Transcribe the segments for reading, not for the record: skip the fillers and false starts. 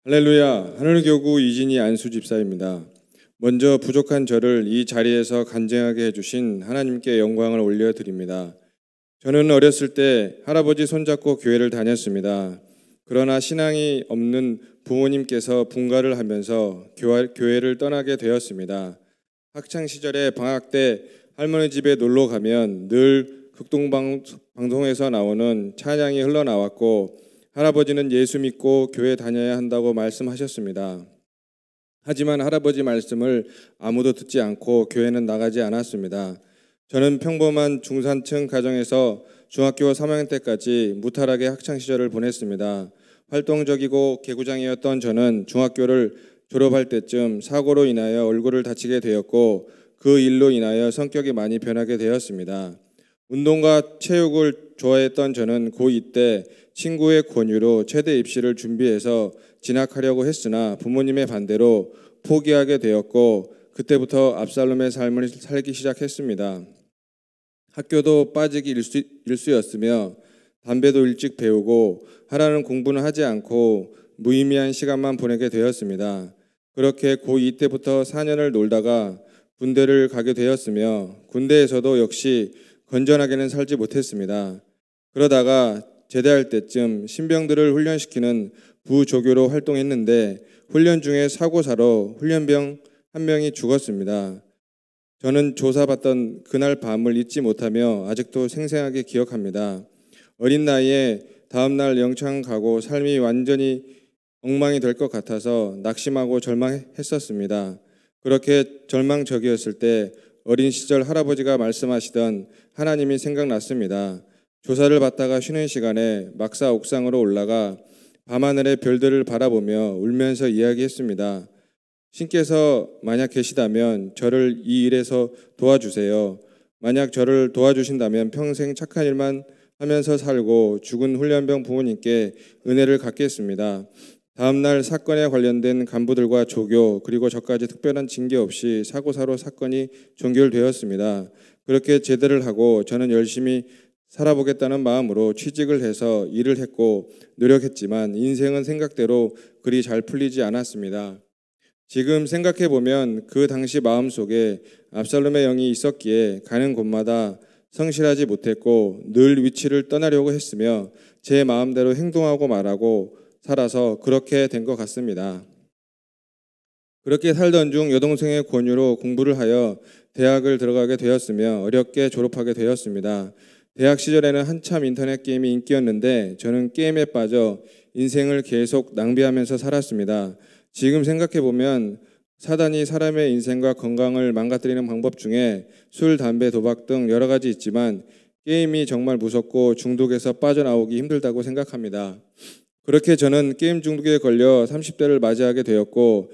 할렐루야, 하늘교구 이진희 안수 집사입니다. 먼저 부족한 저를 이 자리에서 간증하게 해주신 하나님께 영광을 올려드립니다. 저는 어렸을 때 할아버지 손잡고 교회를 다녔습니다. 그러나 신앙이 없는 부모님께서 분가를 하면서 교회를 떠나게 되었습니다. 학창시절에 방학 때 할머니 집에 놀러 가면 늘 극동방송에서 나오는 찬양이 흘러나왔고 할아버지는 예수 믿고 교회 다녀야 한다고 말씀하셨습니다. 하지만 할아버지 말씀을 아무도 듣지 않고 교회는 나가지 않았습니다. 저는 평범한 중산층 가정에서 중학교 3학년 때까지 무탈하게 학창시절을 보냈습니다. 활동적이고 개구장이었던 저는 중학교를 졸업할 때쯤 사고로 인하여 얼굴을 다치게 되었고 그 일로 인하여 성격이 많이 변하게 되었습니다. 운동과 체육을 좋아했던 저는 고2 때 친구의 권유로 체대 입시를 준비해서 진학하려고 했으나 부모님의 반대로 포기하게 되었고 그때부터 압살롬의 삶을 살기 시작했습니다. 학교도 빠지기 일쑤였으며 담배도 일찍 배우고 하라는 공부는 하지 않고 무의미한 시간만 보내게 되었습니다. 그렇게 고2 때부터 4년을 놀다가 군대를 가게 되었으며 군대에서도 역시 건전하게는 살지 못했습니다. 그러다가 제대할 때쯤 신병들을 훈련시키는 부조교로 활동했는데 훈련 중에 사고사로 훈련병 한 명이 죽었습니다. 저는 조사받던 그날 밤을 잊지 못하며 아직도 생생하게 기억합니다. 어린 나이에 다음날 영창 가고 삶이 완전히 엉망이 될 것 같아서 낙심하고 절망했었습니다. 그렇게 절망적이었을 때 어린 시절 할아버지가 말씀하시던 하나님이 생각났습니다. 조사를 받다가 쉬는 시간에 막사 옥상으로 올라가 밤하늘의 별들을 바라보며 울면서 이야기했습니다. 신께서 만약 계시다면 저를 이 일에서 도와주세요. 만약 저를 도와주신다면 평생 착한 일만 하면서 살고 죽은 훈련병 부모님께 은혜를 갚겠습니다. 다음날 사건에 관련된 간부들과 조교 그리고 저까지 특별한 징계 없이 사고사로 사건이 종결되었습니다. 그렇게 제대를 하고 저는 열심히 살아보겠다는 마음으로 취직을 해서 일을 했고 노력했지만 인생은 생각대로 그리 잘 풀리지 않았습니다. 지금 생각해보면 그 당시 마음속에 압살롬의 영이 있었기에 가는 곳마다 성실하지 못했고 늘 위치를 떠나려고 했으며 제 마음대로 행동하고 말하고 살아서 그렇게 된 것 같습니다. 그렇게 살던 중 여동생의 권유로 공부를 하여 대학을 들어가게 되었으며 어렵게 졸업하게 되었습니다. 대학 시절에는 한참 인터넷 게임이 인기였는데 저는 게임에 빠져 인생을 계속 낭비하면서 살았습니다. 지금 생각해보면 사단이 사람의 인생과 건강을 망가뜨리는 방법 중에 술, 담배, 도박 등 여러 가지 있지만 게임이 정말 무섭고 중독에서 빠져나오기 힘들다고 생각합니다. 그렇게 저는 게임 중독에 걸려 30대를 맞이하게 되었고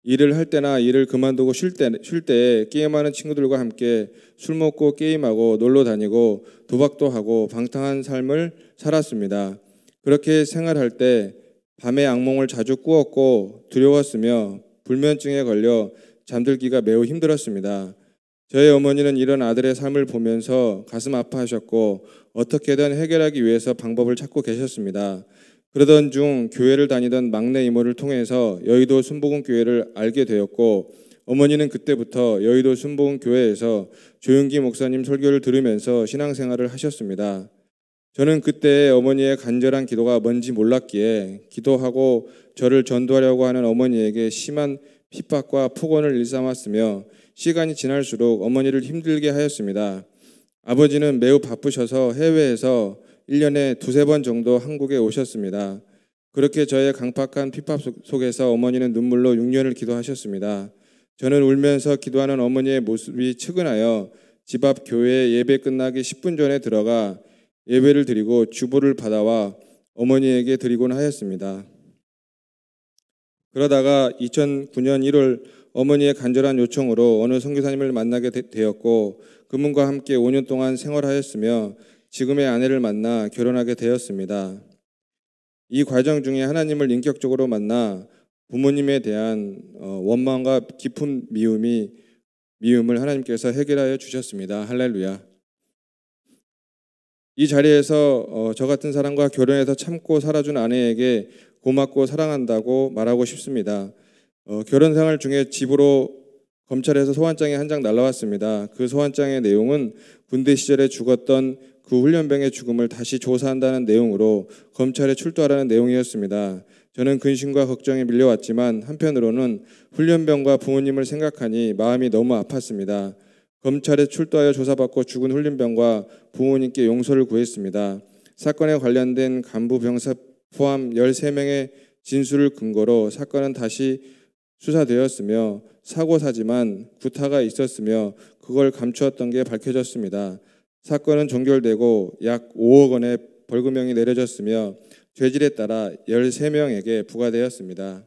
일을 할 때나 일을 그만두고 쉴 때 게임하는 친구들과 함께 술 먹고 게임하고 놀러 다니고 도박도 하고 방탕한 삶을 살았습니다. 그렇게 생활할 때 밤에 악몽을 자주 꾸었고 두려웠으며 불면증에 걸려 잠들기가 매우 힘들었습니다. 저희 어머니는 이런 아들의 삶을 보면서 가슴 아파하셨고 어떻게든 해결하기 위해서 방법을 찾고 계셨습니다. 그러던 중 교회를 다니던 막내 이모를 통해서 여의도 순복음교회를 알게 되었고 어머니는 그때부터 여의도 순복음교회에서 조윤기 목사님 설교를 들으면서 신앙생활을 하셨습니다. 저는 그때 어머니의 간절한 기도가 뭔지 몰랐기에 기도하고 저를 전도하려고 하는 어머니에게 심한 핍박과 폭언을 일삼았으며 시간이 지날수록 어머니를 힘들게 하였습니다. 아버지는 매우 바쁘셔서 해외에서 1년에 두세 번 정도 한국에 오셨습니다. 그렇게 저의 강팍한 핍박 속에서 어머니는 눈물로 6년을 기도하셨습니다. 저는 울면서 기도하는 어머니의 모습이 측은하여 집 앞 교회 예배 끝나기 10분 전에 들어가 예배를 드리고 주보를 받아와 어머니에게 드리곤 하였습니다. 그러다가 2009년 1월 어머니의 간절한 요청으로 어느 선교사님을 만나게 되었고 그분과 함께 5년 동안 생활하였으며 지금의 아내를 만나 결혼하게 되었습니다. 이 과정 중에 하나님을 인격적으로 만나 부모님에 대한 원망과 깊은 미움을 하나님께서 해결하여 주셨습니다. 할렐루야. 이 자리에서 저 같은 사람과 결혼해서 참고 살아준 아내에게 고맙고 사랑한다고 말하고 싶습니다. 결혼 생활 중에 집으로 검찰에서 소환장이 한 장 날라왔습니다. 그 소환장의 내용은 군대 시절에 죽었던 그 훈련병의 죽음을 다시 조사한다는 내용으로 검찰에 출두하라는 내용이었습니다. 저는 근심과 걱정이 밀려왔지만 한편으로는 훈련병과 부모님을 생각하니 마음이 너무 아팠습니다. 검찰에 출두하여 조사받고 죽은 훈련병과 부모님께 용서를 구했습니다. 사건에 관련된 간부 병사 포함 13명의 진술을 근거로 사건은 다시 수사되었으며 사고사지만 구타가 있었으며 그걸 감추었던 게 밝혀졌습니다. 사건은 종결되고 약 5억 원의 벌금형이 내려졌으며 죄질에 따라 13명에게 부과되었습니다.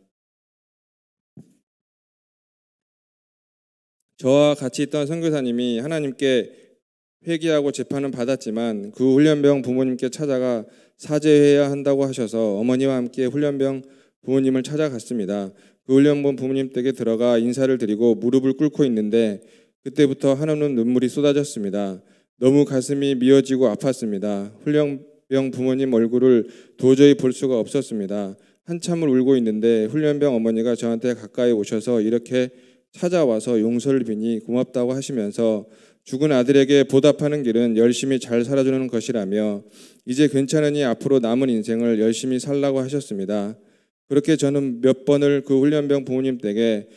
저와 같이 있던 선교사님이 하나님께 회개하고 재판은 받았지만 그 훈련병 부모님께 찾아가 사죄해야 한다고 하셔서 어머니와 함께 훈련병 부모님을 찾아갔습니다. 그 훈련병 부모님 댁에 들어가 인사를 드리고 무릎을 꿇고 있는데 그때부터 한없는 눈물이 쏟아졌습니다. 너무 가슴이 미어지고 아팠습니다. 훈련병 부모님 얼굴을 도저히 볼 수가 없었습니다. 한참을 울고 있는데 훈련병 어머니가 저한테 가까이 오셔서 이렇게 찾아와서 용서를 비니 고맙다고 하시면서 죽은 아들에게 보답하는 길은 열심히 잘 살아주는 것이라며 이제 괜찮으니 앞으로 남은 인생을 열심히 살라고 하셨습니다. 그렇게 저는 몇 번을 그 훈련병 부모님 댁에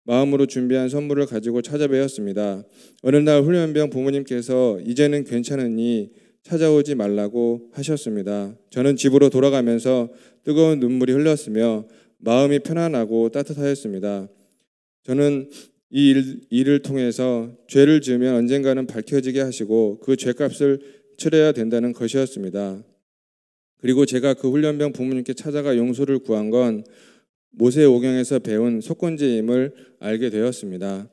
마음으로 준비한 선물을 가지고 찾아뵈었습니다. 어느 날 훈련병 부모님께서 이제는 괜찮으니 찾아오지 말라고 하셨습니다. 저는 집으로 돌아가면서 뜨거운 눈물이 흘렀으며 마음이 편안하고 따뜻하였습니다. 저는 이 일을 통해서 죄를 지으면 언젠가는 밝혀지게 하시고 그 죄값을 치러야 된다는 것이었습니다. 그리고 제가 그 훈련병 부모님께 찾아가 용서를 구한 건 모세오경에서 배운 속건제임을 알게 되었습니다.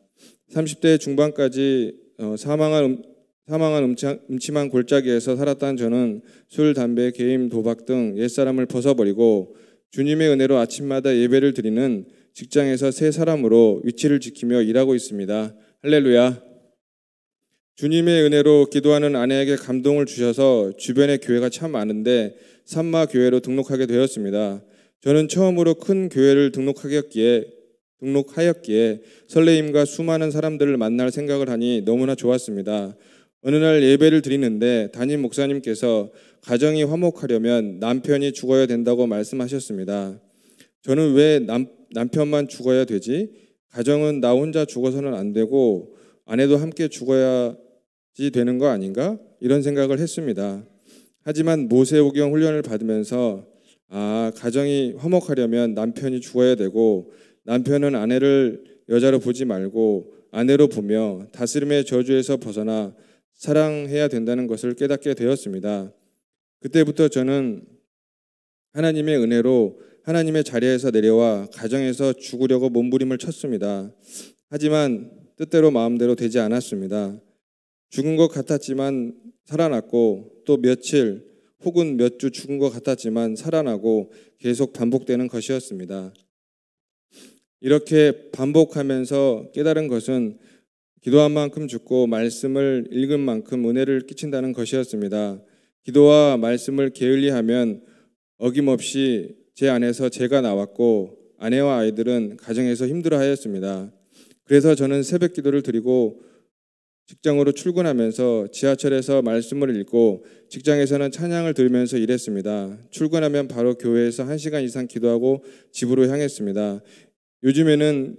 30대 중반까지 사망한 음침한 골짜기에서 살았던 저는 술, 담배, 게임, 도박 등 옛사람을 벗어버리고 주님의 은혜로 아침마다 예배를 드리는 직장에서 새 사람으로 위치를 지키며 일하고 있습니다. 할렐루야. 주님의 은혜로 기도하는 아내에게 감동을 주셔서 주변에 교회가 참 많은데 산마교회로 등록하게 되었습니다. 저는 처음으로 큰 교회를 등록하였기에 설레임과 수많은 사람들을 만날 생각을 하니 너무나 좋았습니다. 어느 날 예배를 드리는데 담임 목사님께서 가정이 화목하려면 남편이 죽어야 된다고 말씀하셨습니다. 저는 왜 남편만 죽어야 되지? 가정은 나 혼자 죽어서는 안 되고 아내도 함께 죽어야지 되는 거 아닌가? 이런 생각을 했습니다. 하지만 모세오경 훈련을 받으면서 가정이 화목하려면 남편이 죽어야 되고 남편은 아내를 여자로 보지 말고 아내로 보며 다스림의 저주에서 벗어나 사랑해야 된다는 것을 깨닫게 되었습니다. 그때부터 저는 하나님의 은혜로 하나님의 자리에서 내려와 가정에서 죽으려고 몸부림을 쳤습니다. 하지만 뜻대로 마음대로 되지 않았습니다. 죽은 것 같았지만 살아났고 또 며칠 혹은 몇 주 죽은 것 같았지만 살아나고 계속 반복되는 것이었습니다. 이렇게 반복하면서 깨달은 것은 기도한 만큼 죽고 말씀을 읽은 만큼 은혜를 끼친다는 것이었습니다. 기도와 말씀을 게을리하면 어김없이 제 안에서 죄가 나왔고 아내와 아이들은 가정에서 힘들어하였습니다. 그래서 저는 새벽 기도를 드리고 직장으로 출근하면서 지하철에서 말씀을 읽고 직장에서는 찬양을 들으면서 일했습니다. 출근하면 바로 교회에서 1시간 이상 기도하고 집으로 향했습니다. 요즘에는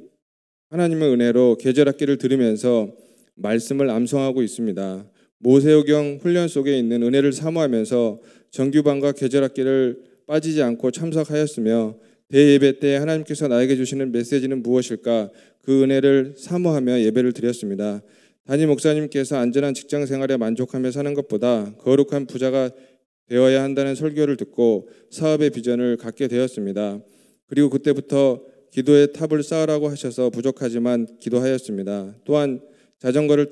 하나님의 은혜로 계절학기를 들으면서 말씀을 암송하고 있습니다. 모세오경 훈련 속에 있는 은혜를 사모하면서 정규반과 계절학기를 빠지지 않고 참석하였으며 대예배 때 하나님께서 나에게 주시는 메시지는 무엇일까? 그 은혜를 사모하며 예배를 드렸습니다. 담임 목사님께서 안전한 직장 생활에 만족하며 사는 것보다 거룩한 부자가 되어야 한다는 설교를 듣고 사업의 비전을 갖게 되었습니다. 그리고 그때부터 기도의 탑을 쌓으라고 하셔서 부족하지만 기도하였습니다. 또한 자전거를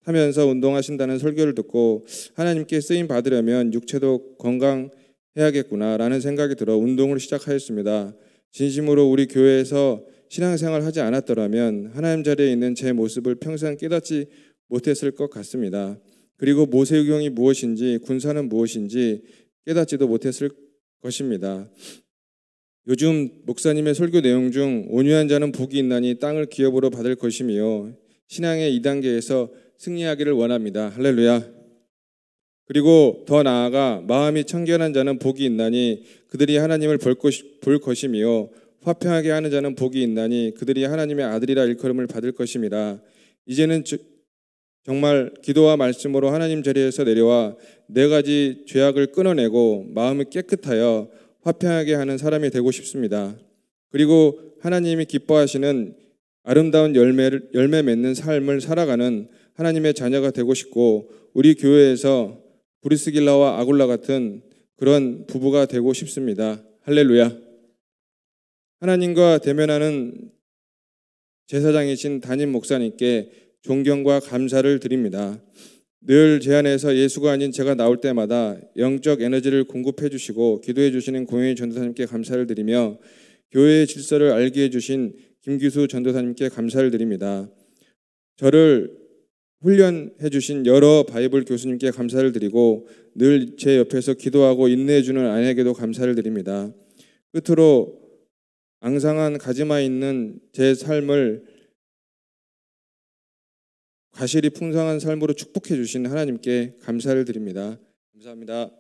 타면서 운동하신다는 설교를 듣고 하나님께 쓰임 받으려면 육체도 건강해야겠구나라는 생각이 들어 운동을 시작하였습니다. 진심으로 우리 교회에서 신앙생활을 하지 않았더라면 하나님 자리에 있는 제 모습을 평생 깨닫지 못했을 것 같습니다. 그리고 모세오경이 무엇인지 군사는 무엇인지 깨닫지도 못했을 것입니다. 요즘 목사님의 설교 내용 중 온유한 자는 복이 있나니 땅을 기업으로 받을 것이며 신앙의 2단계에서 승리하기를 원합니다. 할렐루야. 그리고 더 나아가 마음이 청결한 자는 복이 있나니 그들이 하나님을 볼 것이며 화평하게 하는 자는 복이 있나니 그들이 하나님의 아들이라 일컬음을 받을 것임이라. 이제는 정말 기도와 말씀으로 하나님 자리에서 내려와 네 가지 죄악을 끊어내고 마음을 깨끗하여 화평하게 하는 사람이 되고 싶습니다. 그리고 하나님이 기뻐하시는 아름다운 열매 맺는 삶을 살아가는 하나님의 자녀가 되고 싶고 우리 교회에서 브리스길라와 아굴라 같은 그런 부부가 되고 싶습니다. 할렐루야. 하나님과 대면하는 제사장이신 담임 목사님께 존경과 감사를 드립니다. 늘 제 안에서 예수가 아닌 제가 나올 때마다 영적 에너지를 공급해 주시고 기도해 주시는 고영희 전도사님께 감사를 드리며 교회의 질서를 알게 해주신 김기수 전도사님께 감사를 드립니다. 저를 훈련해 주신 여러 바이블 교수님께 감사를 드리고 늘 제 옆에서 기도하고 인내해 주는 아내에게도 감사를 드립니다. 끝으로 앙상한 가지마 있는 제 삶을 과실이 풍성한 삶으로 축복해 주신 하나님께 감사를 드립니다. 감사합니다.